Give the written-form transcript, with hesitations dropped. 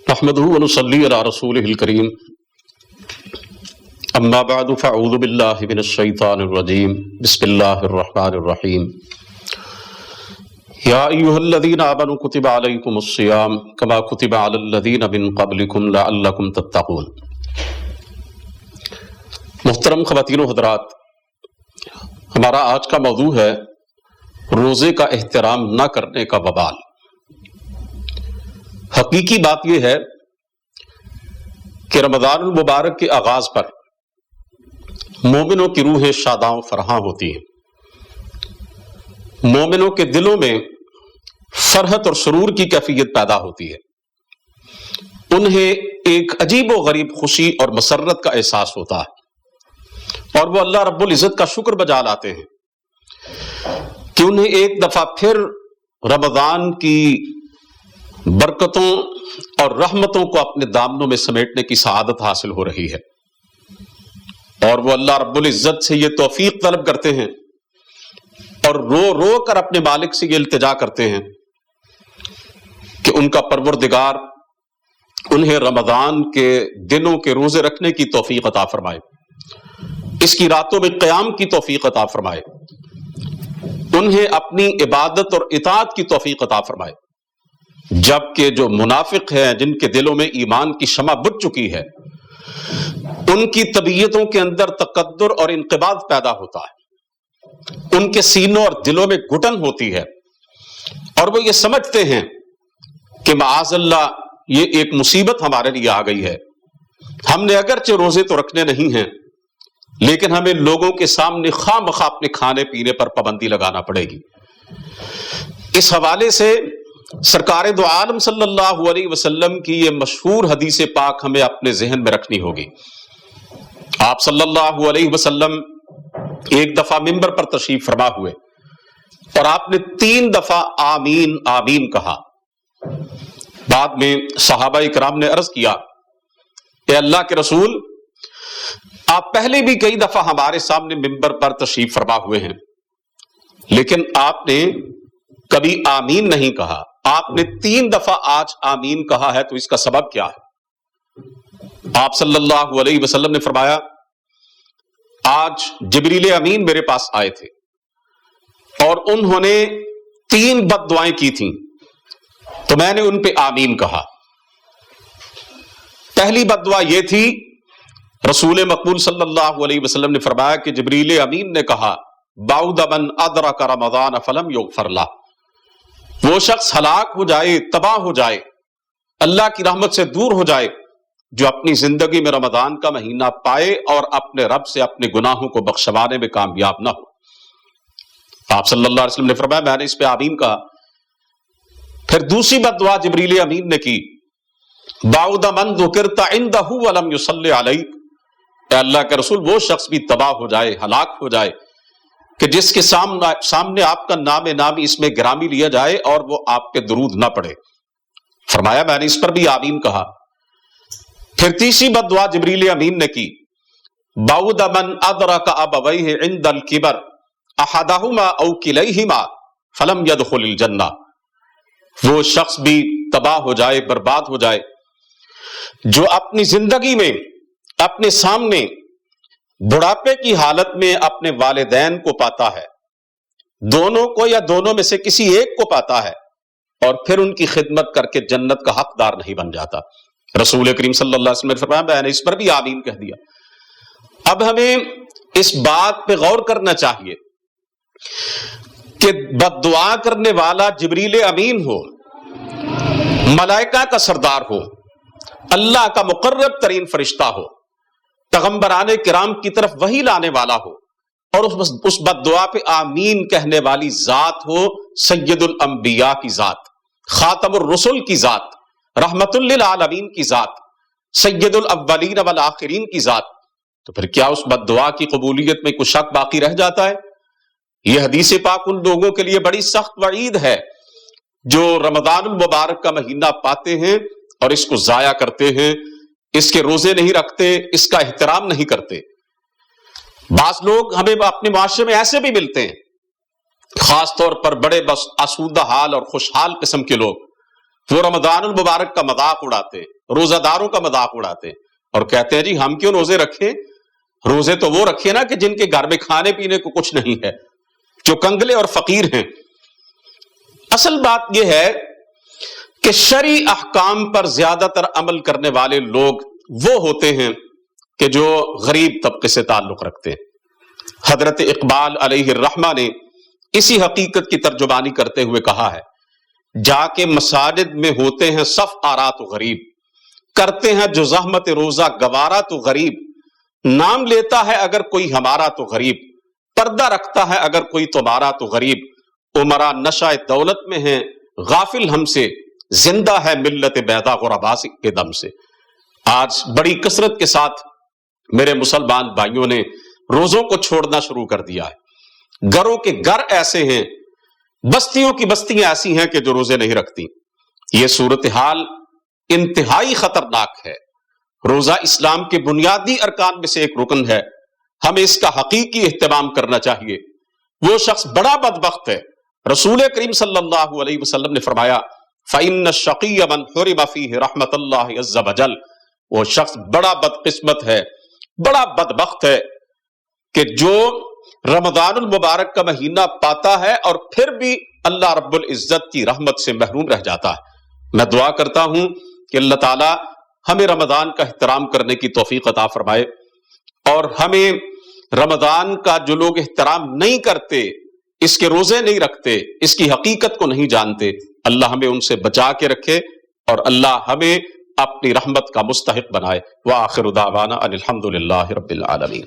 نحمدہ ونصلی علی رسولہ الکریم اما بعد فاعوذ باللہ من الشیطان الرجیم بسم اللہ الرحمن الرحیم یا ایہا الذین آمنوا کتب علیکم الصیام کما کتب علی الذین من قبلکم لعلکم تتقون۔ محترم خواتین و حضرات، ہمارا آج کا موضوع ہے روزے کا احترام نہ کرنے کا وبال۔ حقیقی بات یہ ہے کہ رمضان المبارک کے آغاز پر مومنوں کی روحیں شاداں و فرحاں ہوتی ہیں، مومنوں کے دلوں میں فرحت اور سرور کی کیفیت پیدا ہوتی ہے، انہیں ایک عجیب و غریب خوشی اور مسرت کا احساس ہوتا ہے، اور وہ اللہ رب العزت کا شکر بجا لاتے ہیں کہ انہیں ایک دفعہ پھر رمضان کی برکتوں اور رحمتوں کو اپنے دامنوں میں سمیٹنے کی سعادت حاصل ہو رہی ہے، اور وہ اللہ رب العزت سے یہ توفیق طلب کرتے ہیں اور رو رو کر اپنے مالک سے یہ التجا کرتے ہیں کہ ان کا پروردگار انہیں رمضان کے دنوں کے روزے رکھنے کی توفیق عطا فرمائے، اس کی راتوں میں قیام کی توفیق عطا فرمائے، انہیں اپنی عبادت اور اطاعت کی توفیق عطا فرمائے، جبکہ جو منافق ہیں جن کے دلوں میں ایمان کی شمع بجھ چکی ہے، ان کی طبیعتوں کے اندر تکدر اور انقباض پیدا ہوتا ہے، ان کے سینوں اور دلوں میں گھٹن ہوتی ہے، اور وہ یہ سمجھتے ہیں کہ معاذ اللہ یہ ایک مصیبت ہمارے لیے آ گئی ہے، ہم نے اگرچہ روزے تو رکھنے نہیں ہیں لیکن ہمیں لوگوں کے سامنے خواہ مخواہ اپنے کھانے پینے پر پابندی لگانا پڑے گی۔ اس حوالے سے سرکار دو عالم صلی اللہ علیہ وسلم کی یہ مشہور حدیث پاک ہمیں اپنے ذہن میں رکھنی ہوگی۔ آپ صلی اللہ علیہ وسلم ایک دفعہ منبر پر تشریف فرما ہوئے اور آپ نے 3 دفعہ آمین آمین کہا۔ بعد میں صحابہ کرام نے عرض کیا، اے اللہ کے رسول، آپ پہلے بھی کئی دفعہ ہمارے سامنے منبر پر تشریف فرما ہوئے ہیں لیکن آپ نے کبھی آمین نہیں کہا، آپ نے 3 دفعہ آج آمین کہا ہے، تو اس کا سبب کیا ہے؟ آپ صلی اللہ علیہ وسلم نے فرمایا، آج جبریل امین میرے پاس آئے تھے اور انہوں نے 3 بد دعائیں کی تھیں، تو میں نے ان پہ آمین کہا۔ پہلی بد دعا یہ تھی، رسول مقبول صلی اللہ علیہ وسلم نے فرمایا کہ جبریل امین نے کہا، بعد من ادرک رمضان فلم یغفر لہ، وہ شخص ہلاک ہو جائے، تباہ ہو جائے، اللہ کی رحمت سے دور ہو جائے جو اپنی زندگی میں رمضان کا مہینہ پائے اور اپنے رب سے اپنے گناہوں کو بخشوانے میں کامیاب نہ ہو۔ آپ صلی اللہ علیہ وسلم نے فرمایا، میں نے اس پہ آمین کہا۔ پھر دوسری بد دعا جبریل امین نے کی، بعد من ذکرت عندہ ولم یصلی علیک، اے اللہ کے رسول، وہ شخص بھی تباہ ہو جائے، ہلاک ہو جائے کہ جس کے سامنے آپ کا نام نامی اس میں گرامی لیا جائے اور وہ آپ پہ درود نہ پڑے۔ فرمایا، میں نے اس پر بھی آمین کہا۔ پھر تیسری بد دعا جبریل امین نے کی، بعد من ادرک ابویہ عند الکبر احدہما او کلیہما فلم یدخل الجنہ، وہ شخص بھی تباہ ہو جائے، برباد ہو جائے جو اپنی زندگی میں اپنے سامنے بڑھاپے کی حالت میں اپنے والدین کو پاتا ہے، دونوں کو یا دونوں میں سے کسی ایک کو پاتا ہے، اور پھر ان کی خدمت کر کے جنت کا حقدار نہیں بن جاتا۔ رسول کریم صلی اللہ علیہ وسلم نے فرمایا، میں نے اس پر بھی آمین کہہ دیا۔ اب ہمیں اس بات پہ غور کرنا چاہیے کہ بد دعا کرنے والا جبریل امین ہو، ملائکہ کا سردار ہو، اللہ کا مقرب ترین فرشتہ ہو، پیغمبران کرام کی طرف وحی لانے والا ہو، اور اس بد دعا پہ آمین کہنے والی ذات ہو سید الانبیاء کی ذات، خاتم الرسل کی ذات، رحمت للعالمین کی ذات، سید الاولین والآخرین کی ذات، تو پھر کیا اس بد دعا کی قبولیت میں کوئی شک باقی رہ جاتا ہے؟ یہ حدیث پاک ان لوگوں کے لیے بڑی سخت وعید ہے جو رمضان المبارک کا مہینہ پاتے ہیں اور اس کو ضائع کرتے ہیں، اس کے روزے نہیں رکھتے، اس کا احترام نہیں کرتے۔ بعض لوگ ہمیں اپنے معاشرے میں ایسے بھی ملتے ہیں، خاص طور پر بڑے بس آسودہ حال اور خوشحال قسم کے لوگ، وہ رمضان المبارک کا مذاق اڑاتے، روزہ داروں کا مذاق اڑاتے اور کہتے ہیں جی ہم کیوں روزے رکھیں؟ روزے تو وہ رکھے نا کہ جن کے گھر میں کھانے پینے کو کچھ نہیں ہے، جو کنگلے اور فقیر ہیں۔ اصل بات یہ ہے کہ شرعی احکام پر زیادہ تر عمل کرنے والے لوگ وہ ہوتے ہیں کہ جو غریب طبقے سے تعلق رکھتے ہیں۔ حضرت اقبال علیہ الرحمہ نے اسی حقیقت کی ترجمانی کرتے ہوئے کہا ہے، جا کے مساجد میں ہوتے ہیں صف آرا تو غریب، کرتے ہیں جو زحمت روزہ گوارا تو غریب، نام لیتا ہے اگر کوئی ہمارا تو غریب، پردہ رکھتا ہے اگر کوئی تمہارا تو غریب، عمرا نشہ دولت میں ہیں غافل ہم سے، زندہ ہے ملت بیضا غربا کے دم سے۔ آج بڑی کثرت کے ساتھ میرے مسلمان بھائیوں نے روزوں کو چھوڑنا شروع کر دیا ہے۔ گھروں کے گھر ایسے ہیں، بستیوں کی بستیاں ایسی ہیں کہ جو روزے نہیں رکھتی۔ یہ صورتحال انتہائی خطرناک ہے۔ روزہ اسلام کے بنیادی ارکان میں سے ایک رکن ہے، ہمیں اس کا حقیقی اہتمام کرنا چاہیے۔ وہ شخص بڑا بدبخت ہے۔ رسول کریم صلی اللہ علیہ وسلم نے فرمایا فَإِنَّ الشَّقِيَّ مَنْ حُرِمَ فِيهِ رَحْمَةَ اللَّهِ عَزَّ وَجَلَّ، وہ شخص بڑا بدقسمت ہے، بڑا بدبخت ہے کہ جو رمضان المبارک کا مہینہ پاتا ہے اور پھر بھی اللہ رب العزت کی رحمت سے محروم رہ جاتا ہے۔ میں دعا کرتا ہوں کہ اللہ تعالی ہمیں رمضان کا احترام کرنے کی توفیق عطا فرمائے، اور ہمیں رمضان کا جو لوگ احترام نہیں کرتے، اس کے روزے نہیں رکھتے، اس کی حقیقت کو نہیں جانتے، اللہ ہمیں ان سے بچا کے رکھے اور اللہ ہمیں اپنی رحمت کا مستحق بنائے۔ وآخر دعوانا ان الحمد للہ رب العالمین۔